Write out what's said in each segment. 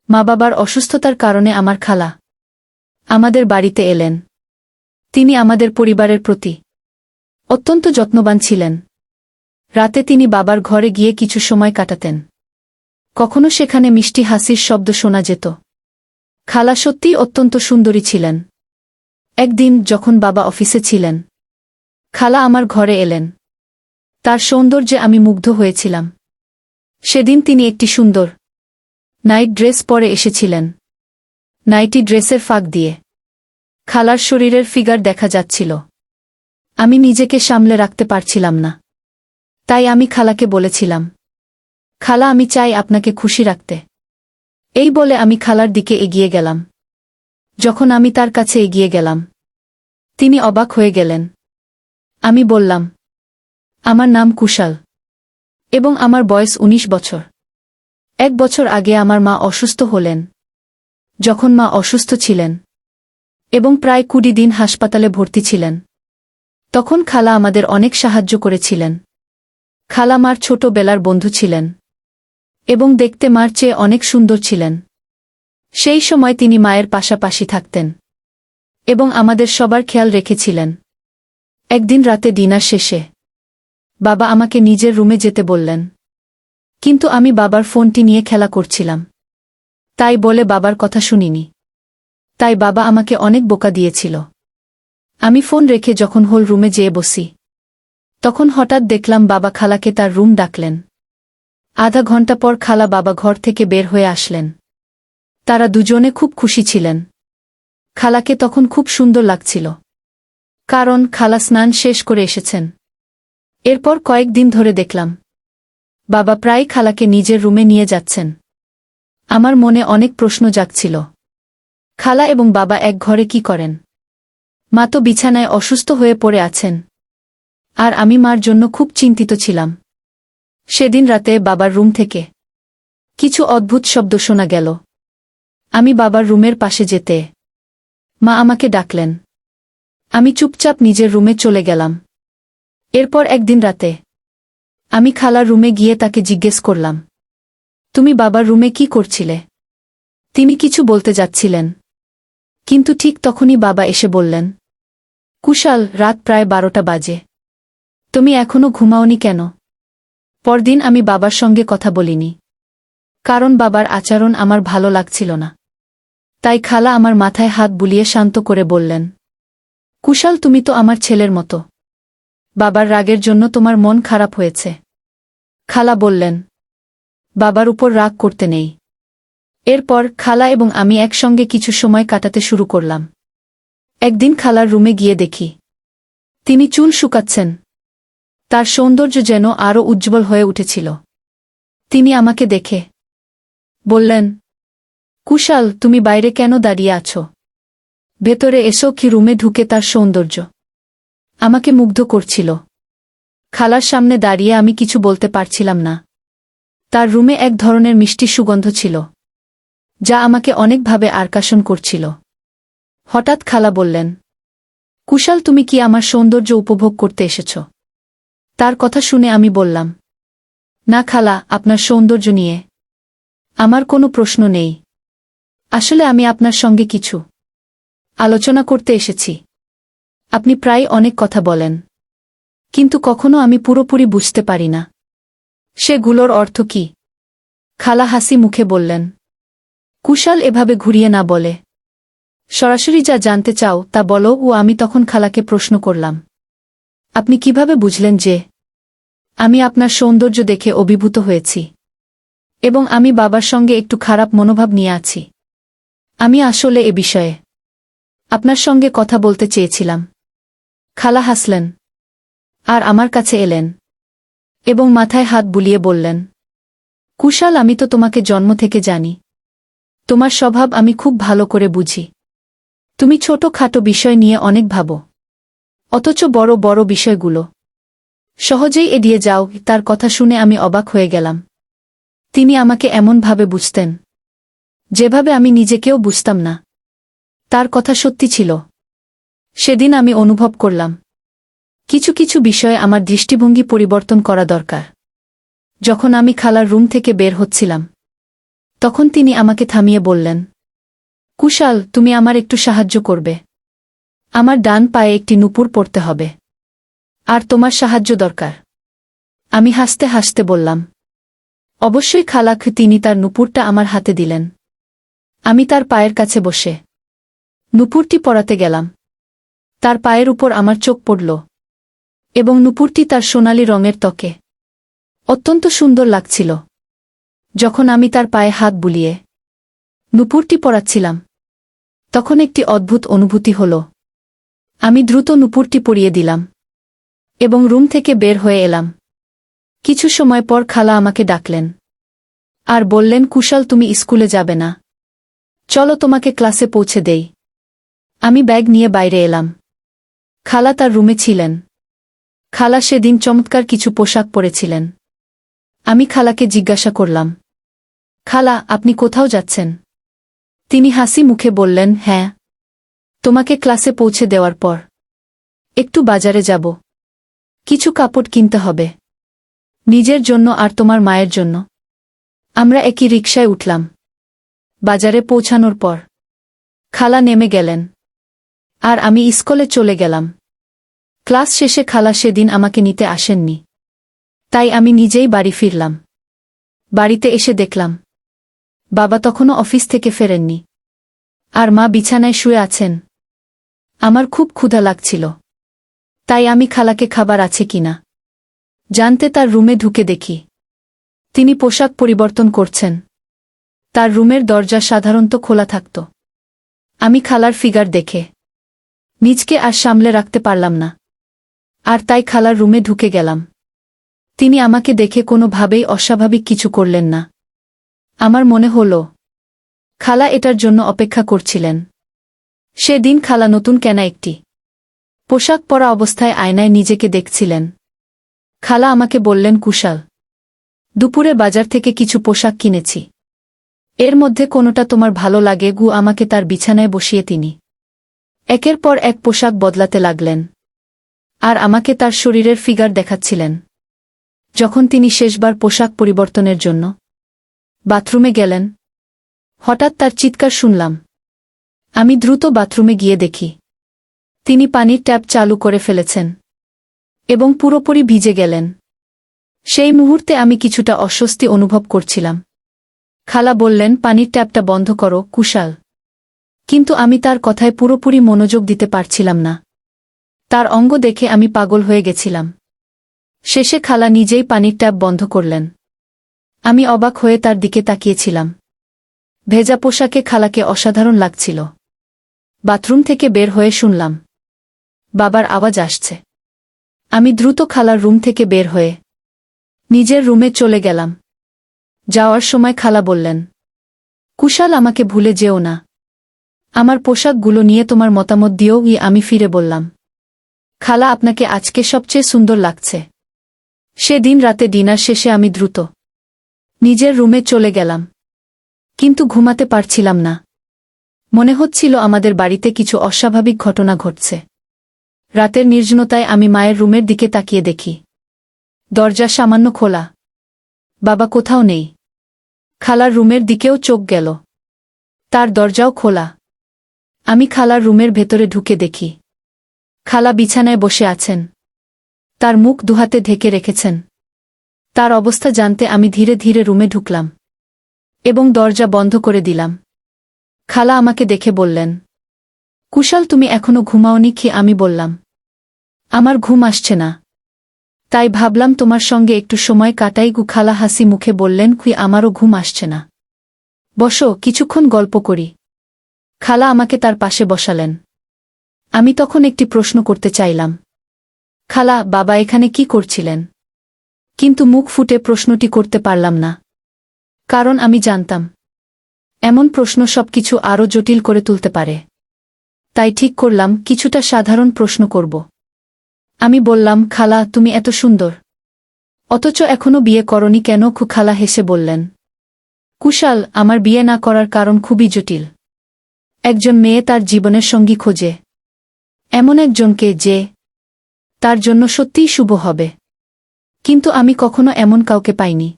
মা বাবার অসুস্থতার কারণে আমার খালা আমাদের বাড়িতে এলেন। তিনি আমাদের পরিবারের প্রতি অত্যন্ত যত্নবান ছিলেন। রাতে তিনি বাবার ঘরে গিয়ে কিছু সময় কাটাতেন। কখনো সেখানে মিষ্টি হাসির শব্দ শোনা যেত। খালা সত্যিই অত্যন্ত সুন্দরী ছিলেন। একদিন যখন বাবা অফিসে ছিলেন, খালা আমার ঘরে এলেন। তার সৌন্দর্যে আমি মুগ্ধ হয়েছিলাম। সেদিন তিনি একটি সুন্দর নাইট ড্রেস পরে এসেছিলেন। নাইটি ড্রেসের ফাঁক দিয়ে খালার শরীরের ফিগার দেখা যাচ্ছিল। আমি নিজেকে সামলে রাখতে পারছিলাম না। তাই আমি খালাকে বলেছিলাম, খালা, আমি চাই আপনাকে খুশি রাখতে। এই বলে আমি খালার দিকে এগিয়ে গেলাম। যখন আমি তার কাছে এগিয়ে গেলাম, তিনি অবাক হয়ে গেলেন। আমি বললাম, আমার নাম কুশাল এবং আমার বয়স ১৯ বছর। ১ বছর আগে আমার মা অসুস্থ হলেন। যখন মা অসুস্থ ছিলেন এবং প্রায় ২০ দিন হাসপাতালে ভর্তি ছিলেন, তখন খালা আমাদের অনেক সাহায্য করেছিলেন। খালা মার ছোটবেলার বন্ধু ছিলেন এবং দেখতে মার চেয়ে অনেক সুন্দর ছিলেন। সেই সময় তিনি মায়ের পাশাপাশি থাকতেন এবং আমাদের সবার খেয়াল রেখেছিলেন। একদিন রাতে ডিনার শেষে বাবা আমাকে নিজের রুমে যেতে বললেন, কিন্তু আমি বাবার ফোনটি নিয়ে খেলা করছিলাম। তাই বলে বাবার কথা শুনিনি। তাই বাবা আমাকে অনেক বোকা দিয়েছিল। আমি ফোন রেখে যখন হোল রুমে যেয়ে বসি, তখন হঠাৎ দেখলাম বাবা খালাকে তার রুম ডাকলেন। আধা ঘন্টা পর খালা বাবা ঘর থেকে বের হয়ে আসলেন। তারা দুজনে খুব খুশি ছিলেন। খালাকে তখন খুব সুন্দর লাগছিল, কারণ খালা স্নান শেষ করে এসেছেন। এরপর কয়েকদিন ধরে দেখলাম বাবা প্রায় খালাকে নিজের রুমে নিয়ে যাচ্ছেন। আমার মনে অনেক প্রশ্ন জাগছিল। খালা এবং বাবা এক ঘরে কি করেন? মা তো বিছানায় অসুস্থ হয়ে পড়ে আছেন, আর আমি মার জন্য খুব চিন্তিত ছিলাম। সেদিন রাতে বাবার রুম থেকে কিছু অদ্ভুত শব্দ শোনা গেল। আমি বাবার রুমের পাশে যেতে মা আমাকে ডাকলেন। আমি চুপচাপ নিজের রুমে চলে গেলাম। এরপর একদিন রাতে আমি খালার রুমে গিয়ে তাকে জিজ্ঞেস করলাম, তুমি বাবার রুমে কি করছিলে? তিনি কিছু বলতে যাচ্ছিলেন, কিন্তু ঠিক তখনই বাবা এসে বললেন, কুশাল, রাত প্রায় ১২টা বাজে। তুমি এখনো ঘুমাওনি কেন? পরদিন আমি বাবার সঙ্গে কথা বলিনি, কারণ বাবার আচরণ আমার ভালো লাগছিল না। তাই খালা আমার মাথায় হাত বুলিয়ে শান্ত করে বললেন, কুশাল, তুমি তো আমার ছেলের মতো। বাবার রাগের জন্য তোমার মন খারাপ হয়েছে। খালা বললেন, বাবার উপর রাগ করতে নেই। এরপর খালা এবং আমি একসঙ্গে কিছু সময় কাটাতে শুরু করলাম। একদিন খালার রুমে গিয়ে দেখি তিনি চুল শুকাচ্ছেন। তার সৌন্দর্য যেন আরও উজ্জ্বল হয়ে উঠেছিল। তিনি আমাকে দেখে বললেন, কুশাল, তুমি বাইরে কেন দাঁড়িয়ে আছো? ভেতরে এসো। কি রুমে ঢুকে তার সৌন্দর্য আমাকে মুগ্ধ করছিল। খালার সামনে দাঁড়িয়ে আমি কিছু বলতে পারছিলাম না। তার রুমে এক ধরনের মিষ্টি সুগন্ধ ছিল, যা আমাকে অনেকভাবে আকর্ষণ করছিল। হঠাৎ খালা বললেন, কুশাল, তুমি কি আমার সৌন্দর্য উপভোগ করতে এসেছ? তার কথা শুনে আমি বললাম, না খালা, আপনার সৌন্দর্য নিয়ে আমার কোনো প্রশ্ন নেই। আসলে আমি আপনার সঙ্গে কিছু আলোচনা করতে এসেছি। আপনি প্রায় অনেক কথা বলেন, কিন্তু কখনো আমি পুরোপুরি বুঝতে পারি না সেগুলোর অর্থ কি। খালা হাসি মুখে বললেন, কুশাল, এভাবে ঘুরিয়ে না বলে সরাসরি যা জানতে চাও তা বলো। ও আমি তখন খালাকে প্রশ্ন করলাম, আপনি কিভাবে বুঝলেন যে আমি আপনার সৌন্দর্য দেখে অভিভূত হয়েছি এবং আমি বাবার সঙ্গে একটু খারাপ মনোভাব নিয়ে আছি? আমি আসলে এ বিষয়ে আপনার সঙ্গে কথা বলতে চেয়েছিলাম। খালা হাসলেন আর আমার কাছে এলেন এবং মাথায় হাত বুলিয়ে বললেন, কুশাল, আমি তো তোমাকে জন্ম থেকে জানি। তোমার স্বভাব আমি খুব ভালো করে বুঝি। তুমি ছোটখাটো বিষয় নিয়ে অনেক ভাবো, অথচ বড় বড় বিষয়গুলো সহজেই এড়িয়ে যাও। তার কথা শুনে আমি অবাক হয়ে গেলাম। তিনি আমাকে এমনভাবে বুঝতেন যেভাবে আমি নিজেকেও বুঝতাম না। তার কথা সত্যি ছিল। সেদিন আমি অনুভব করলাম কিছু কিছু বিষয়ে আমার দৃষ্টিভঙ্গি পরিবর্তন করা দরকার। যখন আমি খালার রুম থেকে বের হচ্ছিলাম, তখন তিনি আমাকে থামিয়ে বললেন, কুশাল, তুমি আমার একটু সাহায্য করবে। আমার ডান পায়ে একটি নূপুর পরতে হবে, আর তোমার সাহায্য দরকার। আমি হাসতে হাসতে বললাম, অবশ্যই খালা। তিনি তার নূপুরটা আমার হাতে দিলেন। আমি তার পায়ের কাছে বসে নূপুরটি পরাতে গেলাম। তার পায়ের উপর আমার চোখ পড়ল, এবং নূপুরটি তার সোনালি রঙের ত্বকে অত্যন্ত সুন্দর লাগছিল। যখন আমি তার পায়ে হাত বুলিয়ে নূপুরটি পরাচ্ছিলাম, তখন একটি অদ্ভুত অনুভূতি হল। আমি দ্রুত নূপুরটি পরিয়ে দিলাম এবং রুম থেকে বের হয়ে এলাম। কিছু সময় পর খালা আমাকে ডাকলেন আর বললেন, কুশাল, তুমি স্কুলে যাবে না? চলো তোমাকে ক্লাসে পৌঁছে দেই। আমি ব্যাগ নিয়ে বাইরে এলাম। খালা তার রুমে ছিলেন। খালা সেদিন চমৎকার কিছু পোশাক পরেছিলেন। আমি খালাকে জিজ্ঞাসা করলাম, খালা, আপনি কোথাও যাচ্ছেন? তিনি হাসি মুখে বললেন, হ্যাঁ, তোমাকে ক্লাসে পৌঁছে দেওয়ার পর একটু বাজারে যাব। কিছু কাপড় কিনতে হবে, নিজের জন্য আর তোমার মায়ের জন্য। আমরা একই রিকশায় উঠলাম। বাজারে পৌঁছানোর পর খালা নেমে গেলেন, আর আমি স্কুলে চলে গেলাম। ক্লাস শেষে খালা সেদিন আমাকে নিতে আসেননি, তাই আমি নিজেই বাড়ি ফিরলাম। বাড়িতে এসে দেখলাম বাবা তখনও অফিস থেকে ফেরেননি, আর মা বিছানায় শুয়ে আছেন। আমার খুব ক্ষুধা লাগছিল, তাই আমি খালাকে খাবার আছে কিনা জানতে তার রুমে ঢুকে দেখি তিনি পোশাক পরিবর্তন করছেন। তার রুমের দরজা সাধারণত খোলা থাকত। আমি খালার ফিগার দেখে নিজকে আর সামলে রাখতে পারলাম না, আর তাই খালার রুমে ঢুকে গেলাম। তিনি আমাকে দেখে কোনোভাবেই অস্বাভাবিক কিছু করলেন না। আমার মনে হল খালা এটার জন্য অপেক্ষা করছিলেন। সেদিন খালা নতুন কেনা একটি পোশাক পরা অবস্থায় আয়নায় নিজেকে দেখছিলেন। খালা আমাকে বললেন, কুশাল, দুপুরে বাজার থেকে কিছু পোশাক কিনেছি, এর মধ্যে কোনোটা তোমার ভালো লাগে? আমাকে তার বিছানায় বসিয়ে তিনি একের পর এক পোশাক বদলাতে লাগলেন, আর আমাকে তার শরীরের ফিগার দেখাচ্ছিলেন। যখন তিনি শেষবার পোশাক পরিবর্তনের জন্য বাথরুমে গেলেন, হঠাৎ তার চিৎকার শুনলাম। আমি দ্রুত বাথরুমে গিয়ে দেখি তিনি পানির ট্যাপ চালু করে ফেলেছেন এবং পুরোপুরি ভিজে গেলেন। সেই মুহূর্তে আমি কিছুটা অস্বস্তি অনুভব করছিলাম। খালা বললেন, পানির ট্যাপটা বন্ধ করো, কুশাল। কিন্তু আমি তার কথায় পুরোপুরি মনোযোগ দিতে পারছিলাম না। তার অঙ্গ দেখে আমি পাগল হয়ে গেছিলাম। শেষে খালা নিজেই পানির ট্যাপ বন্ধ করলেন। আমি অবাক হয়ে তার দিকে তাকিয়েছিলাম। ভেজা পোশাকে খালাকে অসাধারণ লাগছিল। বাথরুম থেকে বের হয়ে শুনলাম বাবার আওয়াজ আসছে। আমি দ্রুত খালার রুম থেকে বের হয়ে নিজের রুমে চলে গেলাম। যাওয়ার সময় খালা বললেন, কুশাল, আমাকে ভুলে যেও না। আমার পোশাকগুলো নিয়ে তোমার মতামত দিও। আমি ফিরে বললাম, খালা, আপনাকে আজকে সবচেয়ে সুন্দর লাগছে। সেদিন রাতে ডিনার শেষে আমি দ্রুত নিজের রুমে চলে গেলাম, কিন্তু ঘুমাতে পারছিলাম না। মনে হচ্ছিল আমাদের বাড়িতে কিছু অস্বাভাবিক ঘটনা ঘটছে। রাতের নির্জনতায় আমি মায়ের রুমের দিকে তাকিয়ে দেখি দরজা সামান্য খোলা। বাবা কোথাও নেই। খালার রুমের দিকেও চোখ গেল, তার দরজাও খোলা। আমি খালার রুমের ভেতরে ঢুকে দেখি খালা বিছানায় বসে আছেন, তার মুখ দুহাতে ঢেকে রেখেছেন। তার অবস্থা জানতে আমি ধীরে ধীরে রুমে ঢুকলাম এবং দরজা বন্ধ করে দিলাম। খালা আমাকে দেখে বললেন, কুশাল, তুমি এখনো ঘুমাওনি কি? আমি বললাম, আমার ঘুম আসছে না, তাই ভাবলাম তোমার সঙ্গে একটু সময় কাটাই। খালা হাসি মুখে বললেন, আমারও ঘুম আসছে না, বসো, কিছুক্ষণ গল্প করি। খালা আমাকে তার পাশে বসালেন। আমি তখন একটি প্রশ্ন করতে চাইলাম, খালা, বাবা এখানে কি করছিলেন? কিন্তু মুখ ফুটে প্রশ্নটি করতে পারলাম না, কারণ আমি জানতাম এমন প্রশ্ন সবকিছু আরও জটিল করে তুলতে পারে। তাই ঠিক করলাম কিছুটা সাধারণ প্রশ্ন করব। আমি বললাম, খালা, তুমি এত সুন্দর, অথচ এখনো বিয়ে করনি কেন? খালা হেসে বললেন, কুশাল, আমার বিয়ে না করার কারণ খুবই জটিল। একজন মেয়ে তার জীবনের সঙ্গী খোঁজে, এমন একজনকে যে তার জন্য সত্যিই শুভ হবে। কিন্তু আমি কখনো এমন কাউকে পাইনি,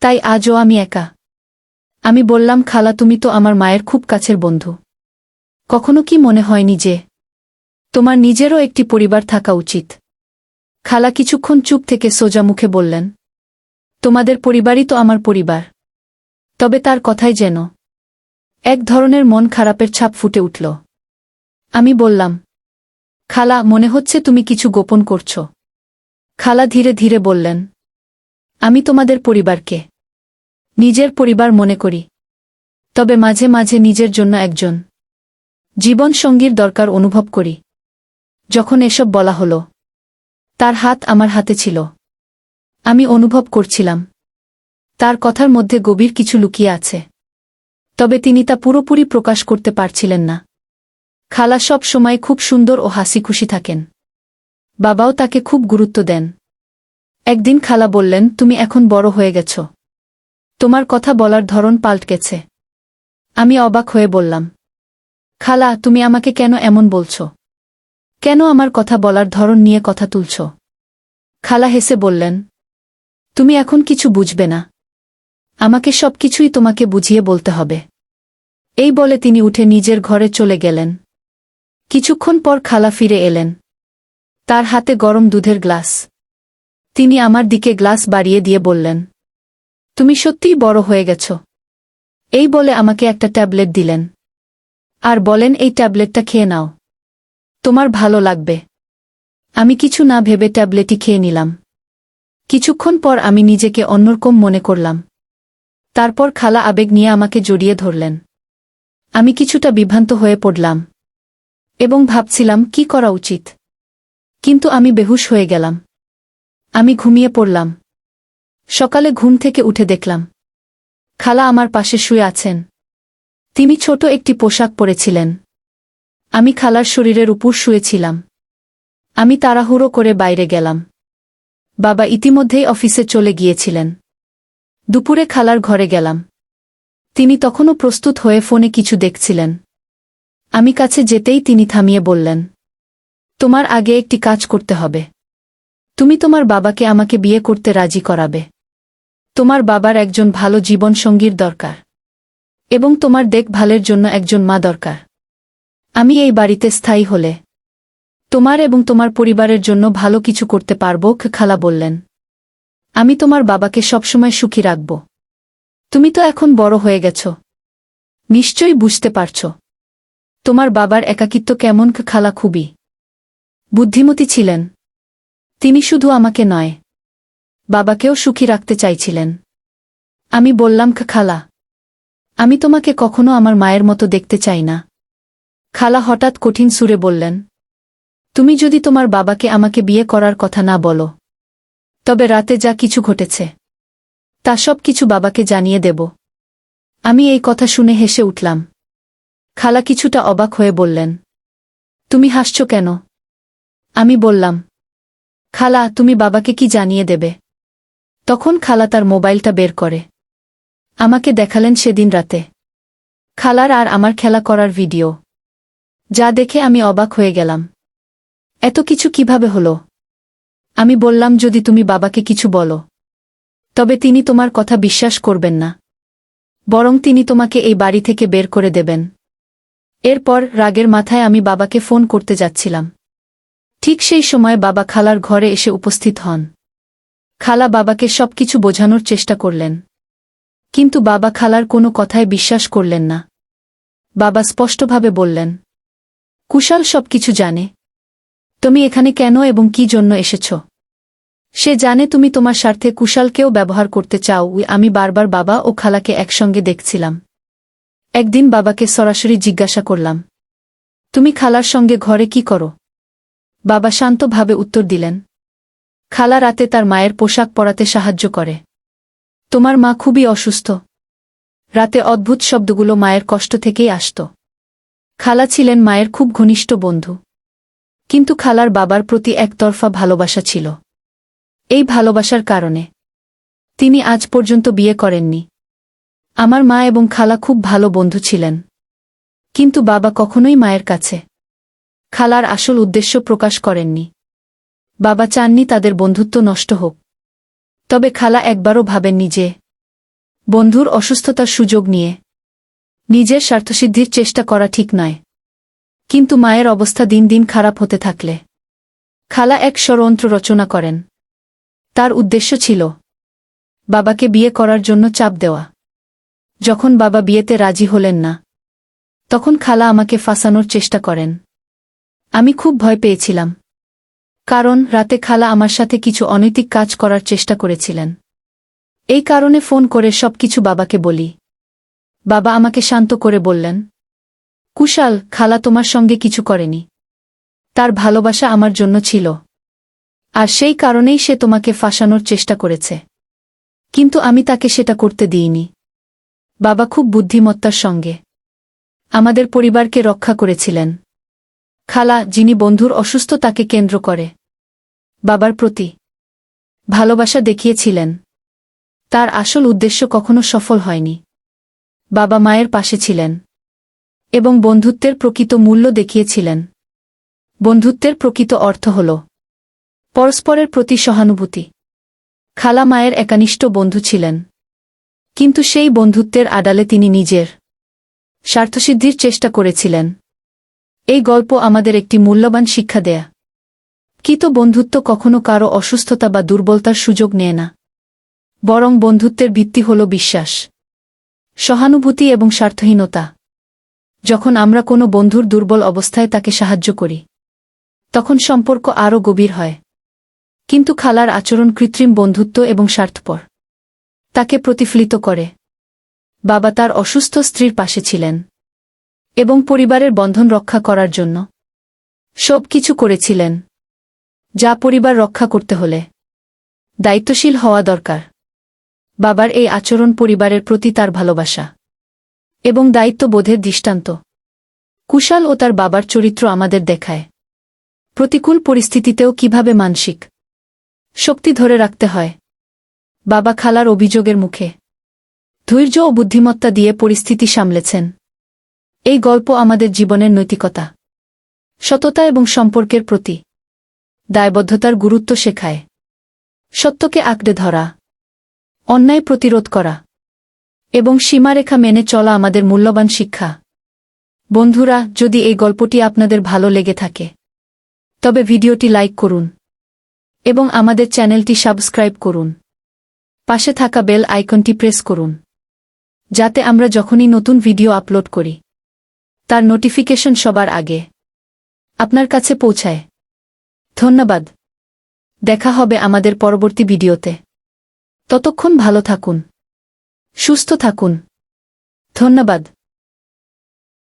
তাই আজও আমি একা। আমি বললাম, খালা, তুমি তো আমার মায়ের খুব কাছের বন্ধু। কখনো কি মনে হয়নি যে তোমার নিজেরও একটি পরিবার থাকা উচিত? খালা কিছুক্ষণ চুপ থেকে সোজা মুখে বললেন, তোমাদের পরিবারই তো আমার পরিবার। তবে তার কথাই যেন এক ধরনের মন খারাপের ছাপ ফুটে উঠল। আমি বললাম, খালা, মনে হচ্ছে তুমি কিছু গোপন করছ। খালা ধীরে ধীরে বললেন, আমি তোমাদের পরিবারকে নিজের পরিবার মনে করি। তবে মাঝে মাঝে নিজের জন্য একজন জীবনসঙ্গীর দরকার অনুভব করি। যখন এসব বলা হলো, তার হাত আমার হাতে ছিল। আমি অনুভব করছিলাম তার কথার মধ্যে গভীর কিছু লুকিয়ে আছে। তবে তিনি তা পুরোপুরি প্রকাশ করতে পারছিলেন না। খালা সব সময় খুব সুন্দর ও হাসি খুশি থাকেন। বাবাও তাকে খুব গুরুত্ব দেন। একদিন খালা বললেন, তুমি এখন বড় হয়ে গেছ। তোমার কথা বলার ধরন পাল্ট গেছে। আমি অবাক হয়ে বললাম, খালা, তুমি আমাকে কেন এমন বলছ? কেন আমার কথা বলার ধরন নিয়ে কথা তুলছ? খালা হেসে বললেন, তুমি এখন কিছু বুঝবে না। আমাকে সবকিছুই তোমাকে বুঝিয়ে বলতে হবে। এই বলে তিনি উঠে নিজের ঘরে চলে গেলেন। কিছুক্ষণ পর খালা ফিরে এলেন। তার হাতে গরম দুধের গ্লাস। তিনি আমার দিকে গ্লাস বাড়িয়ে দিয়ে বললেন, তুমি সত্যিই বড় হয়ে গেছ। এই বলে আমাকে একটা ট্যাবলেট দিলেন। আর বলেন, এই ট্যাবলেটটা খেয়ে নাও, তোমার ভালো লাগবে। আমি কিছু না ভেবে ট্যাবলেটই খেয়ে নিলাম। কিছুক্ষণ পর আমি নিজেকে অন্যরকম মনে করলাম। তারপর খালা আবেগ নিয়ে আমাকে জড়িয়ে ধরলেন। আমি কিছুটা বিভ্রান্ত হয়ে পড়লাম এবং ভাবছিলাম কি করা উচিত। কিন্তু আমি বেহুশ হয়ে গেলাম। আমি ঘুমিয়ে পড়লাম। সকালে ঘুম থেকে উঠে দেখলাম খালা আমার পাশে শুয়ে আছেন। তিনি ছোট একটি পোশাক পরেছিলেন। আমি খালার শরীরের উপর শুয়েছিলাম। আমি তাড়াহুড়ো করে বাইরে গেলাম। বাবা ইতিমধ্যেই অফিসে চলে গিয়েছিলেন। দুপুরে খালার ঘরে গেলাম। তিনি তখনও প্রস্তুত হয়ে ফোনে কিছু দেখছিলেন। আমি কাছে যেতেই তিনি থামিয়ে বললেন, তোমার আগে একটি কাজ করতে হবে। তুমি তোমার বাবাকে আমাকে বিয়ে করতে রাজি করাবে। তোমার বাবার একজন ভালো জীবনসঙ্গীর দরকার এবং তোমার দেখভালের জন্য একজন মা দরকার। আমি এই বাড়িতে স্থায়ী হলে তোমার এবং তোমার পরিবারের জন্য ভালো কিছু করতে পারব। খালা বললেন, আমি তোমার বাবাকে সবসময় সুখী রাখব। তুমি তো এখন বড় হয়ে গেছ, নিশ্চয়ই বুঝতে পারছ তোমার বাবার একাকিত্ব কেমন। খালা খুবই বুদ্ধিমতী ছিলেন। তিনি শুধু আমাকে নয়, বাবাকেও সুখী রাখতে চাইছিলেন। আমি বললাম, খালা, আমি তোমাকে কখনো আমার মায়ের মতো দেখতে চাই না। খালা হঠাৎ কঠিন সুরে বললেন, তুমি যদি তোমার বাবাকে আমাকে বিয়ে করার কথা না বলো, তবে রাতে যা কিছু ঘটেছে তা সব কিছু বাবাকে জানিয়ে দেব। আমি এই কথা শুনে হেসে উঠলাম। খালা কিছুটা অবাক হয়ে বললেন, তুমি হাসছ কেন? আমি বললাম, খালা, তুমি বাবাকে কি জানিয়ে দেবে? তখন খালা তার মোবাইলটা বের করে আমাকে দেখালেন সেদিন রাতে খালার আর আমার খেলা করার ভিডিও। যা দেখে আমি অবাক হয়ে গেলাম। এত কিছু কিভাবে হলো? আমি বললাম, যদি তুমি বাবাকে কিছু বলো, তবে তিনি তোমার কথা বিশ্বাস করবেন না, বরং তিনি তোমাকে এই বাড়ি থেকে বের করে দেবেন। এরপর রাগের মাথায় আমি বাবাকে ফোন করতে যাচ্ছিলাম। ঠিক সেই সময় বাবা খালার ঘরে এসে উপস্থিত হন। খালা বাবাকে সবকিছু বোঝানোর চেষ্টা করলেন, কিন্তু বাবা খালার কোনো কথায় বিশ্বাস করলেন না। বাবা স্পষ্টভাবে বললেন, কুশল সবকিছু জানে। তুমি এখানে কেন এবং কি জন্য এসেছ? সে জানে তুমি তোমার স্বার্থে কুশলকেও ব্যবহার করতে চাও। আমি বারবার বাবা ও খালাকে একসঙ্গে দেখছিলাম। একদিন বাবাকে সরাসরি জিজ্ঞাসা করলাম, তুমি খালার সঙ্গে ঘরে কি করো? বাবা শান্তভাবে উত্তর দিলেন, খালা রাতে তার মায়ের পোশাক পরাতে সাহায্য করে। তোমার মা খুবই অসুস্থ। রাতে অদ্ভুত শব্দগুলো মায়ের কষ্ট থেকেই আসত। খালা ছিলেন মায়ের খুব ঘনিষ্ঠ বন্ধু, কিন্তু খালার বাবার প্রতি একতরফা ভালোবাসা ছিল। এই ভালোবাসার কারণে তিনি আজ পর্যন্ত বিয়ে করেননি। আমার মা এবং খালা খুব ভালো বন্ধু ছিলেন, কিন্তু বাবা কখনোই মায়ের কাছে খালার আসল উদ্দেশ্য প্রকাশ করেননি। বাবা চাননি তাদের বন্ধুত্ব নষ্ট হোক। তবে খালা একবারও ভাবেননি যে বন্ধুর অসুস্থতার সুযোগ নিয়ে নিজের স্বার্থসিদ্ধির চেষ্টা করা ঠিক নয়। কিন্তু মায়ের অবস্থা দিন দিন খারাপ হতে থাকলে খালা এক ষড়যন্ত্র রচনা করেন। তার উদ্দেশ্য ছিল বাবাকে বিয়ে করার জন্য চাপ দেওয়া। যখন বাবা বিয়েতে রাজি হলেন না, তখন খালা আমাকে ফাঁসানোর চেষ্টা করেন। আমি খুব ভয় পেয়েছিলাম, কারণ রাতে খালা আমার সাথে কিছু অনৈতিক কাজ করার চেষ্টা করেছিলেন। এই কারণে ফোন করে সবকিছু বাবাকে বলি। বাবা আমাকে শান্ত করে বললেন, কুশাল, খালা তোমার সঙ্গে কিছু করেনি। তার ভালোবাসা আমার জন্য ছিল, আর সেই কারণেই সে তোমাকে ফাঁসানোর চেষ্টা করেছে। কিন্তু আমি তাকে সেটা করতে দিইনি। বাবা খুব বুদ্ধিমত্তার সঙ্গে আমাদের পরিবারকে রক্ষা করেছিলেন। খালা, যিনি বন্ধুর অসুস্থতাকে কেন্দ্র করে বাবার প্রতি ভালোবাসা দেখিয়েছিলেন, তার আসল উদ্দেশ্য কখনো সফল হয়নি। বাবা মায়ের পাশে ছিলেন এবং বন্ধুত্বের প্রকৃত মূল্য দেখিয়েছিলেন। বন্ধুত্বের প্রকৃত অর্থ হল পরস্পরের প্রতি সহানুভূতি। খালা মায়ের একনিষ্ঠ বন্ধু ছিলেন, কিন্তু সেই বন্ধুত্বের আড়ালে তিনি নিজের স্বার্থসিদ্ধির চেষ্টা করেছিলেন। এই গল্প আমাদের একটি মূল্যবান শিক্ষা দেয়া। প্রকৃত বন্ধুত্ব কখনো কারো অসুস্থতা বা দুর্বলতার সুযোগ নেয় না, বরং বন্ধুত্বের ভিত্তি হল বিশ্বাস, সহানুভূতি এবং স্বার্থহীনতা। যখন আমরা কোনো বন্ধুর দুর্বল অবস্থায় তাকে সাহায্য করি, তখন সম্পর্ক আরও গভীর হয়। কিন্তু খালার আচরণ কৃত্রিম বন্ধুত্ব এবং স্বার্থপর তাকে প্রতিফলিত করে। বাবা তার অসুস্থ স্ত্রীর পাশে ছিলেন এবং পরিবারের বন্ধন রক্ষা করার জন্য সব কিছু করেছিলেন, যা পরিবার রক্ষা করতে হলে দায়িত্বশীল হওয়া দরকার। বাবার এই আচরণ পরিবারের প্রতি তার ভালোবাসা এবং দায়িত্ববোধের দৃষ্টান্ত। কুশাল ও তার বাবার চরিত্র আমাদের দেখায় প্রতিকূল পরিস্থিতিতেও কিভাবে মানসিক শক্তি ধরে রাখতে হয়। বাবা খালার অভিযোগের মুখে ধৈর্য ও বুদ্ধিমত্তা দিয়ে পরিস্থিতি সামলেছেন। এই গল্প আমাদের জীবনের নৈতিকতা, সততা এবং সম্পর্কের প্রতি দায়বদ্ধতার গুরুত্ব শেখায়। সত্যকে আঁকড়ে ধরা, অন্যায় প্রতিরোধ করা এবং সীমারেখা মেনে চলা আমাদের মূল্যবান শিক্ষা। বন্ধুরা, যদি এই গল্পটি আপনাদের ভালো লেগে থাকে, তবে ভিডিওটি লাইক করুন এবং আমাদের চ্যানেলটি সাবস্ক্রাইব করুন। পাশে থাকা বেল আইকনটি প্রেস করুন, যাতে আমরা যখনই নতুন ভিডিও আপলোড করি, তার নোটিফিকেশন সবার আগে আপনার কাছে পৌঁছায়। ধন্যবাদ। দেখা হবে আমাদের পরবর্তী ভিডিওতে। ততক্ষণ ভালো থাকুন, সুস্থ থাকুন। ধন্যবাদ।